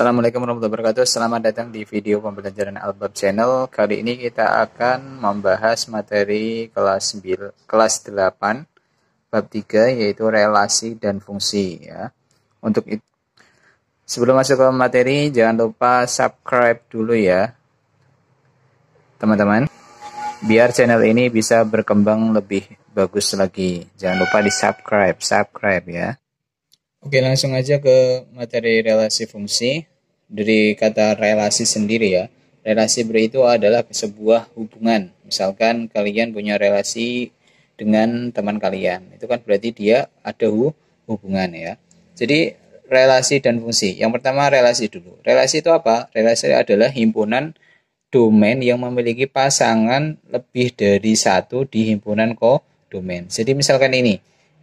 Assalamualaikum warahmatullahi wabarakatuh. Selamat datang di video pembelajaran Albab Channel. Kali ini kita akan membahas materi kelas 8 bab 3 yaitu relasi dan fungsi ya. Untuk itu, sebelum masuk ke materi jangan lupa subscribe dulu ya. Teman-teman, biar channel ini bisa berkembang lebih bagus lagi. Jangan lupa di subscribe ya. Oke, langsung aja ke materi relasi fungsi. Dari kata relasi sendiri ya. Relasi itu adalah sebuah hubungan. Misalkan kalian punya relasi dengan teman kalian. Itu kan berarti dia ada hubungan ya. Jadi relasi dan fungsi. Yang pertama relasi dulu. Relasi itu apa? Relasi adalah himpunan domain yang memiliki pasangan lebih dari satu di himpunan kodomain. Jadi misalkan ini.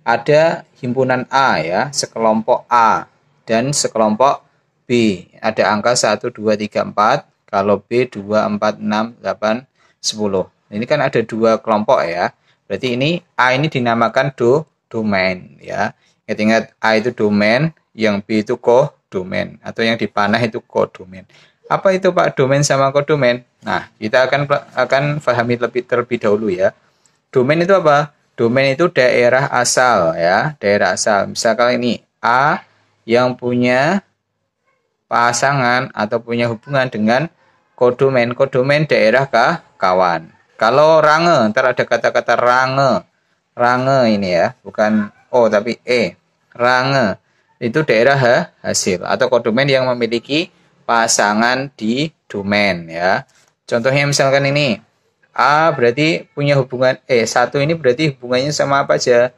Ada himpunan A ya, sekelompok A dan sekelompok B. Ada angka 1, 2, 3, 4. Kalau B 2, 4, 6, 8, 10. Ini kan ada dua kelompok ya. Berarti ini A ini dinamakan domain ya. Ingat A itu domain, yang B itu kodomain atau yang dipanah itu kodomain. Apa itu Pak domain sama kodomain? Nah, kita akan pahami terlebih dahulu ya. Domain itu apa? Domain itu daerah asal ya, daerah asal. Misalkan ini A yang punya pasangan atau punya hubungan dengan kodomain. Kodomain daerah kawan. Kalau range, ntar ada kata-kata range. Range ini ya, bukan O tapi E. Range itu daerah hasil atau kodomain yang memiliki pasangan di domain ya. Contohnya misalkan ini A berarti punya hubungan 1 ini berarti hubungannya sama apa aja?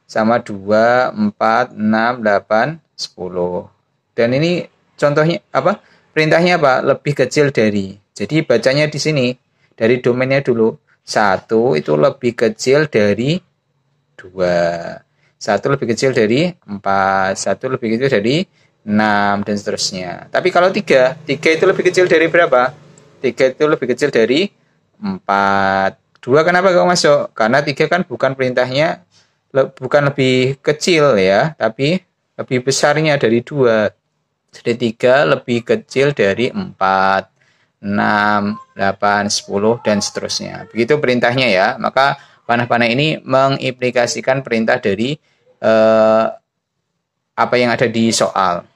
Sama 2, 4, 6, 8, 10. Dan ini contohnya apa? Perintahnya apa? Lebih kecil dari. Jadi bacanya di sini dari domainnya dulu. 1 itu lebih kecil dari 2. 1 lebih kecil dari 4, 1 lebih kecil dari 6 dan seterusnya. Tapi kalau 3 itu lebih kecil dari berapa? 3 itu lebih kecil dari 4. 2 kenapa kok masuk? Karena 3 kan bukan perintahnya, bukan lebih kecil ya, tapi lebih besarnya dari 2. Jadi 3 lebih kecil dari 4, 6, 8, 10 dan seterusnya. Begitu perintahnya ya. Maka panah-panah ini mengimplikasikan perintah dari apa yang ada di soal.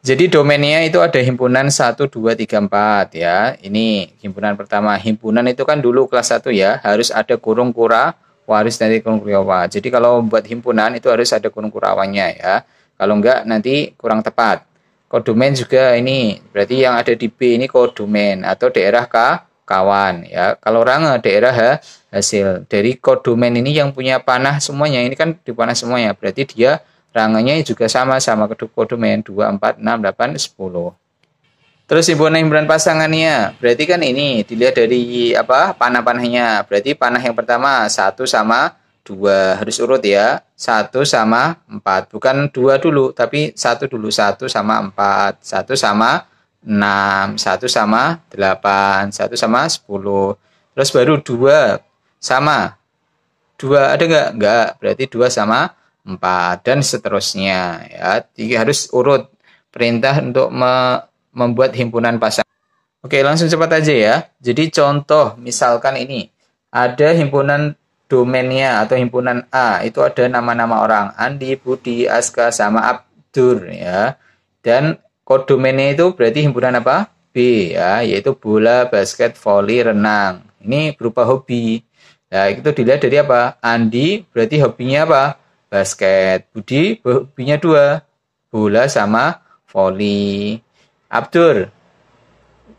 Jadi domainnya itu ada himpunan 1, 2, 3, 4 ya. Ini himpunan pertama. Himpunan itu kan dulu kelas 1 ya. Harus ada kurung kura waris dari kurung kuriawa. Jadi kalau buat himpunan itu harus ada kurung kurawanya ya. Kalau enggak nanti kurang tepat. Kodomain juga ini. Berarti yang ada di B ini kodomain atau daerah kawan ya. Kalau range daerah hasil. Dari kodomain ini yang punya panah semuanya. Ini kan dipanah semuanya. Berarti dia rangenya juga sama kodomain 2, 4, 6, 8, 10. Terus himpunan pasangannya. Berarti kan ini dilihat dari apa? Panah-panahnya. Berarti panah yang pertama 1 sama 2. Harus urut ya. 1 sama 4. Bukan 2 dulu, tapi 1 dulu. 1 sama 4. 1 sama 6. 1 sama 8. 1 sama 10. Terus baru 2 sama 2 ada enggak? Enggak. Berarti 2 sama 4 dan seterusnya ya. Jadi harus urut perintah untuk membuat himpunan pasangan. Oke, langsung cepat aja ya. Jadi contoh misalkan ini ada himpunan domainnya atau himpunan A, itu ada nama-nama orang Andi, Budi, Aska sama Abdur ya. Dan kodomainnya itu berarti himpunan apa? B ya, yaitu bola, basket, voli, renang. Ini berupa hobi. Nah, itu dilihat dari apa? Andi berarti hobinya apa? Basket. Budi hobinya 2, bola sama voli. Abdur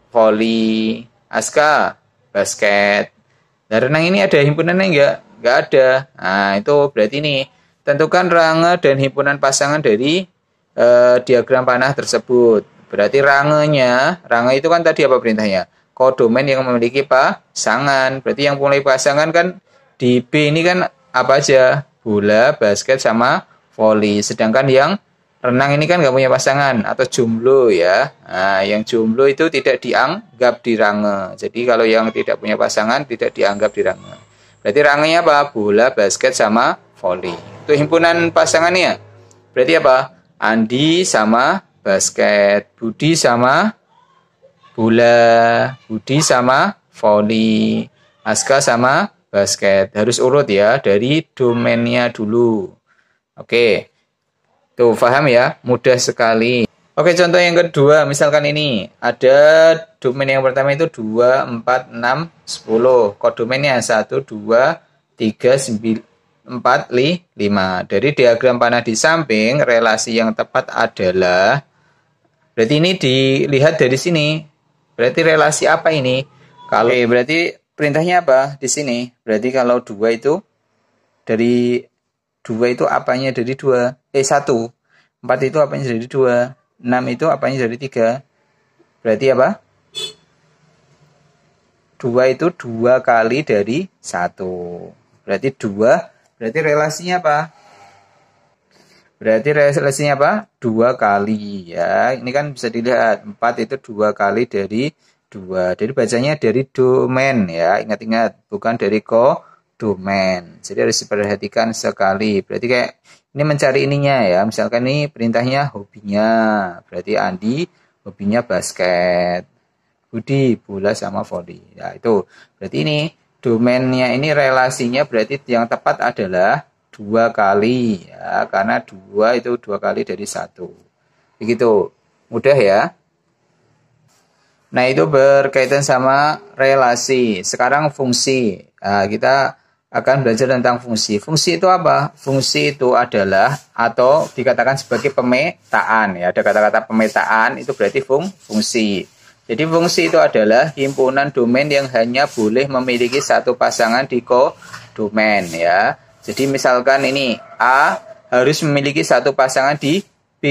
voli. Aska basket. Nah, renang ini ada himpunannya enggak ada. Nah, itu berarti ini tentukan range dan himpunan pasangan dari diagram panah tersebut. Berarti range itu kan tadi apa perintahnya? Kodomain yang memiliki pasangan. Berarti yang mulai pasangan kan di B ini kan apa aja? Bola, basket, sama voli. Sedangkan yang renang ini kan nggak punya pasangan atau jomblo ya. Nah, yang jomblo itu tidak dianggap di range. Jadi kalau yang tidak punya pasangan tidak dianggap di range. Berarti rangenya apa? Bola, basket, sama voli. Itu himpunan pasangannya. Berarti apa? Andi sama basket. Budi sama bola. Budi sama voli. Aska sama basket. Harus urut ya, dari domainnya dulu. Oke. Tuh, paham ya? Mudah sekali. Oke, contoh yang kedua, misalkan ini. Ada domain yang pertama itu 2, 4, 6, 10. Kodomainnya 1, 2, 3, 9, 4, 5. Dari diagram panah di samping, relasi yang tepat adalah, berarti ini dilihat dari sini. Berarti relasi apa ini? Kalau berarti perintahnya apa di sini? Berarti kalau 2 itu dari 2 itu apanya dari 2? 1. 4 itu apanya dari 2? 6 itu apanya dari 3? Berarti apa? 2 itu 2 kali dari 1. Berarti 2, berarti relasinya apa? Berarti relasinya apa? 2 kali ya. Ini kan bisa dilihat 4 itu 2 kali dari 2. Jadi bacanya dari domain ya. Ingat-ingat, bukan dari kodomain. Jadi harus diperhatikan sekali. Berarti kayak ini mencari ininya ya. Misalkan ini perintahnya hobinya. Berarti Andi hobinya basket. Budi bola sama voli. Ya itu. Berarti ini domainnya ini relasinya berarti yang tepat adalah 2 kali ya. Karena 2 itu 2 kali dari 1. Begitu. Mudah ya. Nah, itu berkaitan sama relasi. Sekarang fungsi. Nah, kita akan belajar tentang fungsi. Fungsi itu apa? Fungsi itu adalah atau dikatakan sebagai pemetaan ya. Ada kata-kata pemetaan itu berarti fungsi. Jadi fungsi itu adalah himpunan domain yang hanya boleh memiliki satu pasangan di kodomain ya. Jadi misalkan ini A harus memiliki satu pasangan di B.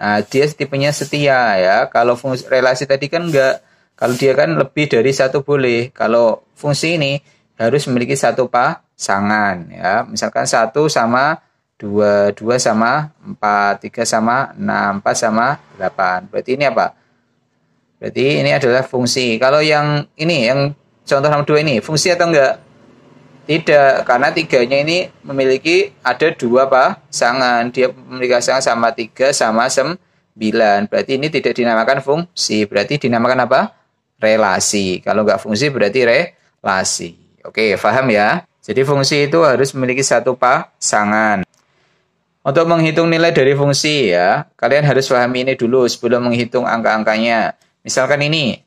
Nah, dia tipenya setia ya. Kalau fungsi relasi tadi kan enggak. Kalau dia kan lebih dari satu boleh. Kalau fungsi ini harus memiliki satu pasangan ya. Misalkan 1 sama 2, 2 sama 4, 3 sama 6, 4 sama 8. Berarti ini apa? Berarti ini adalah fungsi. Kalau yang ini, yang contoh nomor 2 ini, fungsi atau enggak? Tidak, karena 3-nya ini memiliki ada 2 pasangan. Dia memiliki pasangan sama 3 sama 9. Berarti ini tidak dinamakan fungsi. Berarti dinamakan apa? Relasi. Kalau enggak fungsi berarti relasi. Oke, paham ya? Jadi fungsi itu harus memiliki satu pasangan. Untuk menghitung nilai dari fungsi ya, kalian harus pahami ini dulu sebelum menghitung angka-angkanya. Misalkan ini,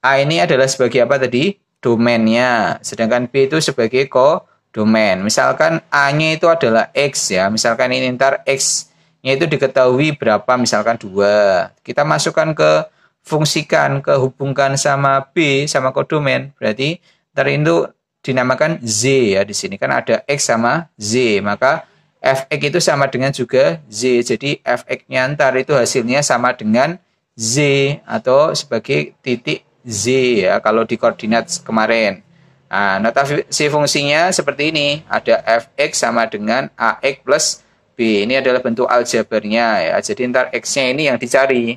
A ini adalah sebagai apa tadi? Domainnya. Sedangkan B itu sebagai kodomain. Misalkan A-nya itu adalah X ya. Misalkan ini ntar X-nya itu diketahui berapa, misalkan 2. Kita masukkan ke fungsikan, kehubungkan sama B, sama kodomain. Berarti ntar itu dinamakan Z ya. Di sini kan ada X sama Z. Maka Fx itu sama dengan juga Z. Jadi Fx-nya ntar itu hasilnya sama dengan Z atau sebagai titik Z ya kalau di koordinat kemarin. Nah, notasi fungsinya seperti ini. Ada Fx sama dengan Ax plus B. Ini adalah bentuk aljabarnya ya. Jadi ntar X-nya ini yang dicari.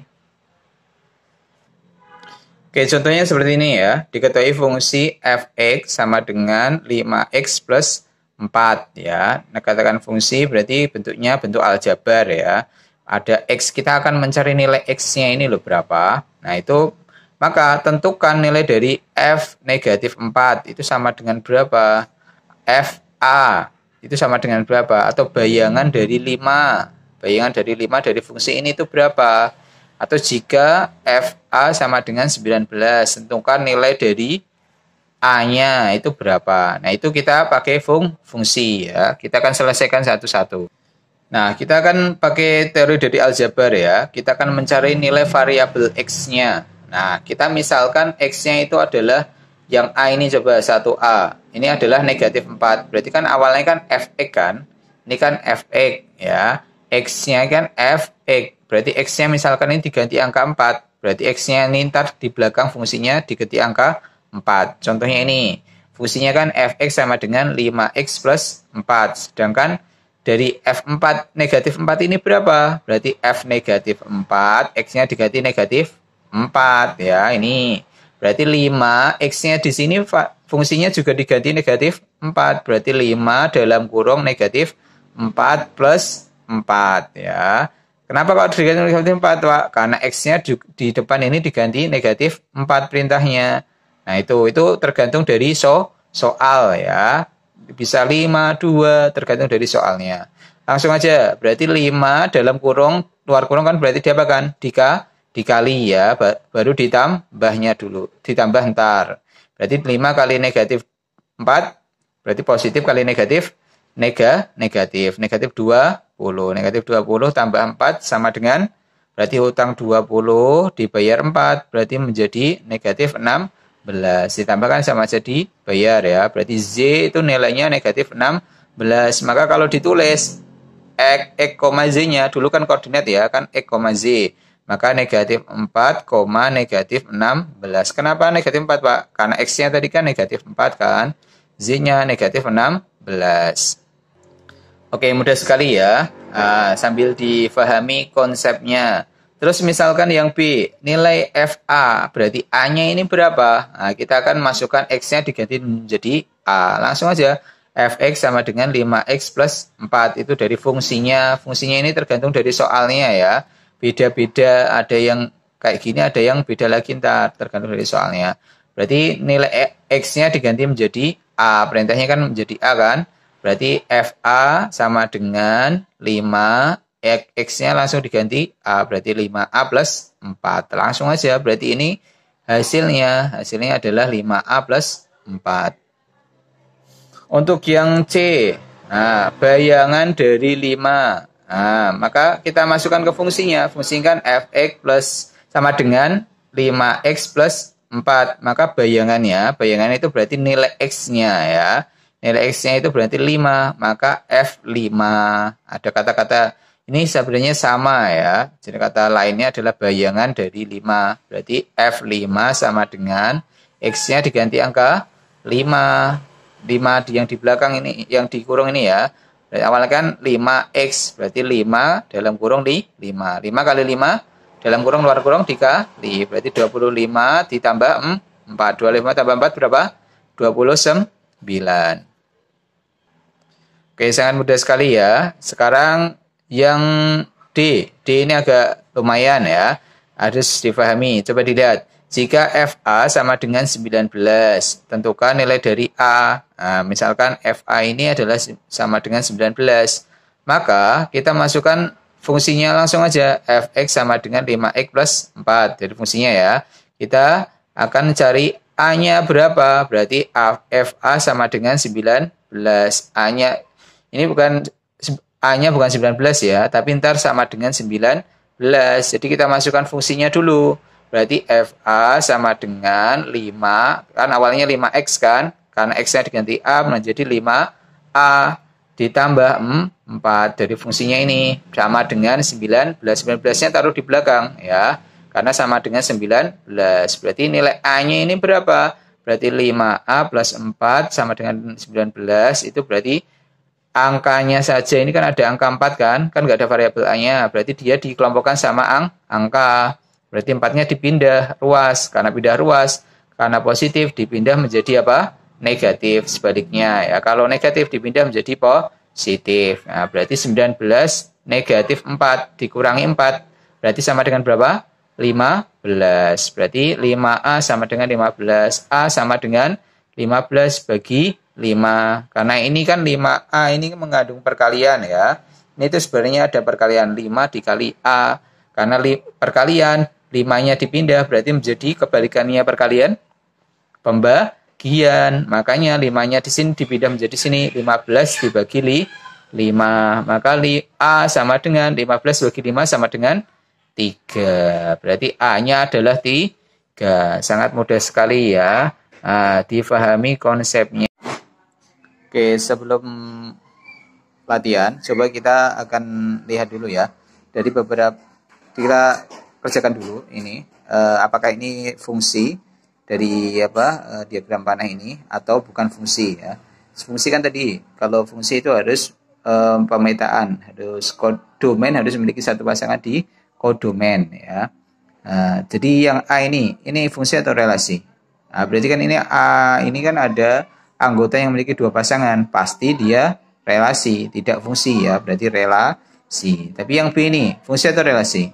Oke, contohnya seperti ini ya. Diketahui fungsi Fx sama dengan 5x plus 4 ya. Nah, katakan fungsi berarti bentuknya bentuk aljabar ya. Ada X, kita akan mencari nilai X-nya ini loh berapa. Nah, itu maka tentukan nilai dari F negatif 4 itu sama dengan berapa. FA itu sama dengan berapa. Atau bayangan dari 5. Bayangan dari 5 dari fungsi ini itu berapa. Atau jika FA sama dengan 19, tentukan nilai dari A-nya itu berapa. Nah, itu kita pakai fungsi ya. Kita akan selesaikan satu-satu. Nah, kita akan pakai teori dari aljabar ya. Kita akan mencari nilai variabel X-nya. Nah, kita misalkan X-nya itu adalah yang A ini coba 1A. Ini adalah negatif 4. Berarti kan awalnya kan Fx kan. Ini kan Fx ya. X-nya kan Fx. Berarti X-nya misalkan ini diganti angka 4. Berarti X-nya ini ntar di belakang fungsinya diganti angka 4. Contohnya ini. Fungsinya kan Fx sama dengan 5x plus 4. Sedangkan dari F4 negatif 4 ini berapa? Berarti F negatif 4, X-nya diganti negatif 4 ya. Ini berarti 5, X-nya di sini fungsinya juga diganti negatif 4. Berarti 5 dalam kurung negatif 4 plus 4 ya. Kenapa kalau diganti negatif 4, Pak? Karena X-nya di depan ini diganti negatif 4 perintahnya. Nah, itu tergantung dari soal ya. Bisa 5, 2, tergantung dari soalnya. Langsung aja, berarti 5 dalam kurung, luar kurung kan berarti dia apa kan? Dikali ya, baru ditambahnya dulu. Ditambah ntar. Berarti 5 kali negatif 4, berarti positif kali negatif, negatif 20. Negatif 20 tambah 4 sama dengan, berarti utang 20 dibayar 4, berarti menjadi negatif 16. Ditambahkan sama aja dibayar ya. Berarti Z itu nilainya negatif 16. Maka kalau ditulis X, Z-nya, dulu kan koordinat ya, kan X, Z. Maka negatif 4, negatif 16. Kenapa negatif 4, Pak? Karena X-nya tadi kan negatif 4 kan. Z-nya negatif 16. Oke, mudah sekali ya. Sambil difahami konsepnya. Terus misalkan yang B, nilai FA, berarti A-nya ini berapa? Nah, kita akan masukkan X-nya diganti menjadi A. Langsung aja. Fx sama dengan 5x plus 4. Itu dari fungsinya. Fungsinya ini tergantung dari soalnya ya. Beda-beda, ada yang kayak gini, ada yang beda lagi ntar. Tergantung dari soalnya. Berarti nilai X-nya diganti menjadi A. Perintahnya kan menjadi A kan. Berarti FA sama dengan 5. X-nya langsung diganti A. Berarti 5A plus 4. Langsung aja. Berarti ini hasilnya adalah 5A plus 4. Untuk yang C, nah, bayangan dari 5. Nah, maka kita masukkan ke fungsinya. Fungsikan Fx plus sama dengan 5x plus 4. Maka bayangan itu berarti nilai X-nya ya. Nilai X-nya itu berarti 5. Maka F5. Ada kata-kata, ini sebenarnya sama ya. Jadi kata lainnya adalah bayangan dari 5. Berarti F5 sama dengan X-nya diganti angka 5. 5 yang di belakang ini, yang di kurung ini ya. Berarti awalnya kan 5x, berarti 5 dalam kurung 5. 5 kali 5 dalam kurung luar kurung dikali. Berarti 25 ditambah 4. 25 tambah 4 berapa? 29. Oke, sangat mudah sekali ya. Sekarang yang D. D ini agak lumayan ya. Harus difahami. Coba dilihat. Jika FA sama dengan 19, tentukan nilai dari A. Nah, misalkan FA ini adalah sama dengan 19. Maka kita masukkan fungsinya langsung aja. Fx sama dengan 5x plus 4. Jadi fungsinya ya. Kita akan cari A-nya berapa. Berarti FA sama dengan 19. A-nya ini A-nya bukan 19 ya. Tapi ntar sama dengan 19. Jadi kita masukkan fungsinya dulu. Berarti FA sama dengan 5, kan awalnya 5X kan, karena X-nya diganti A menjadi 5A ditambah 4 dari fungsinya ini, sama dengan 19. 19-nya taruh di belakang ya, karena sama dengan 19. Berarti nilai A-nya ini berapa? Berarti 5A plus 4 sama dengan 19, itu berarti angkanya saja, ini kan ada angka 4 kan nggak ada variabel A-nya, berarti dia dikelompokkan sama angka. Berarti 4-nya dipindah ruas. Karena pindah ruas, karena positif dipindah menjadi apa? Negatif. Sebaliknya ya, kalau negatif dipindah menjadi positif. Nah, berarti 19 negatif 4 dikurangi 4. Berarti sama dengan berapa? 15. Berarti 5A sama dengan 15. A sama dengan 15 bagi 5. Karena ini kan 5A ini mengandung perkalian ya. Ini tuh sebenarnya ada perkalian 5 dikali A. Karena perkalian 5-nya dipindah berarti menjadi kebalikannya perkalian pembagian. Makanya 5-nya di sini dipindah menjadi sini, 15 dibagi 5. Maka A sama dengan 15 bagi 5 sama dengan 3. Berarti A-nya adalah 3. Sangat mudah sekali ya. Difahami konsepnya. Oke, sebelum latihan, coba kita akan lihat dulu ya. Dari beberapa, kita kerjakan dulu ini, apakah ini fungsi dari diagram panah ini atau bukan fungsi ya. Fungsi kan tadi, kalau fungsi itu harus pemetaan, harus kodomen harus memiliki satu pasangan di kodomen ya. Jadi yang A ini fungsi atau relasi. Nah, berarti kan ini A ini kan ada anggota yang memiliki dua pasangan, pasti dia relasi, tidak fungsi ya. Berarti relasi. Tapi yang B ini fungsi atau relasi?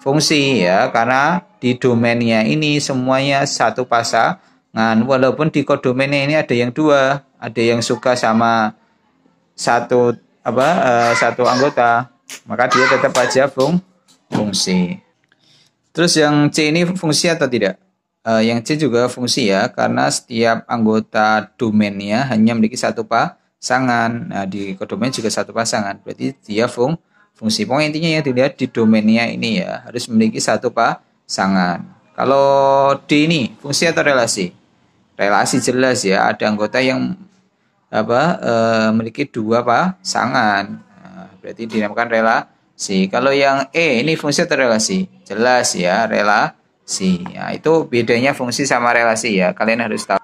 Fungsi ya, karena di domainnya ini semuanya satu pasangan, walaupun di kodomainnya ini ada yang dua, ada yang suka sama satu anggota, maka dia tetap aja fungsi. Terus yang C ini fungsi atau tidak? Yang C juga fungsi ya, karena setiap anggota domainnya hanya memiliki satu pasangan. Nah, di kodomain juga satu pasangan, berarti dia fungsi. Pokoknya intinya yang dilihat di domainnya ini ya, harus memiliki satu pasangan. Kalau D ini fungsi atau relasi? Relasi jelas ya, ada anggota yang memiliki dua pasangan. Nah, berarti dinamakan relasi. Kalau yang E ini fungsi atau relasi? Jelas ya, relasi. Nah, itu bedanya fungsi sama relasi ya. Kalian harus tahu.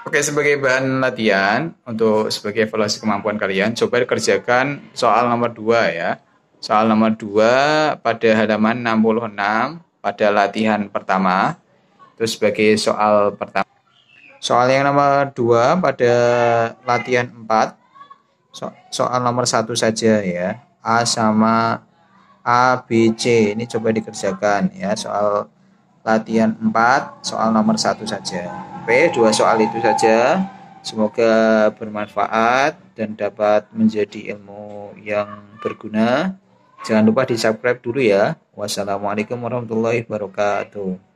Oke, sebagai bahan latihan untuk sebagai evaluasi kemampuan kalian, coba dikerjakan soal nomor 2 ya. Soal nomor 2 pada halaman 66 pada latihan pertama. Itu sebagai soal pertama. Soal yang nomor 2 pada latihan 4, soal nomor 1 saja ya. A sama A, B, C. Ini coba dikerjakan ya. Soal latihan 4, soal nomor 1 saja. Oke, 2 soal itu saja. Semoga bermanfaat dan dapat menjadi ilmu yang berguna. Jangan lupa di subscribe dulu ya. Wassalamualaikum warahmatullahi wabarakatuh.